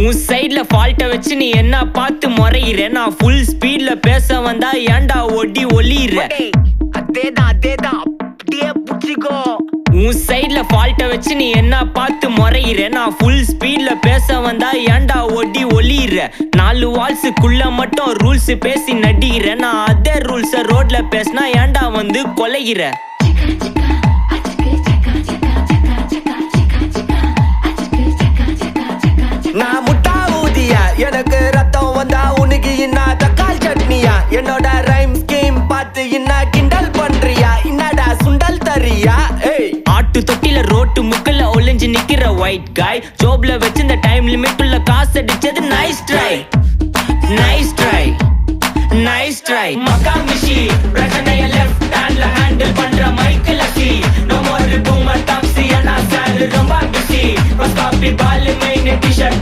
உன் சைட்ல ஃபால்ட்ட வச்சு நீ என்ன பார்த்து முறையிற நான் ஃபுல் ஸ்பீட்ல பேச வந்தா ஏன்டா ஒடி ஒளியிற அதேதான் அப்படியே புடிச்சிக்கோ உன் சைட்ல ஃபால்ட்ட வச்சு நீ என்ன பார்த்து முறையிற நான் ஃபுல் ஸ்பீட்ல பேச வந்தா ஏன்டா ஒடி ஒளியிற 4 வால்ஸுக்குள்ள மட்டும் ரூல்ஸ் பேசி நடிகிற நான் அதே ரூல்ஸ ரோட்ல பேசினா ஏன்டா வந்து கொலைகிற நான் முட்டா ஊதியா எனக்கு ரத்தம் வந்தா உனக்கு என்ன தக்காளி சட்னியா என்னோட ரைம் ஸ்கீம் பார்த்து என்ன கிண்டல் பண்றியா என்னடா சுண்டல் தரியா ஆட்டு தொட்டில ரோட்டு முக்கல்ல ஒளிஞ்சு நிக்கிற ஒயிட் காய் ஜோப்ல வச்சிருந்த டைம் லிமிட் உள்ள காசு அடிச்சது nice try nice try nice try மக்கா மிஷி பிரச்சனைய லெஃப்ட் ஹேண்ட்ல ஹேண்டில் பண்ற Michael lucky no more boomer taxi அண்ணா சார் ரொம்ப பிஸி பஸ் காப்பி பால் மெயின் டி-ஷர்ட்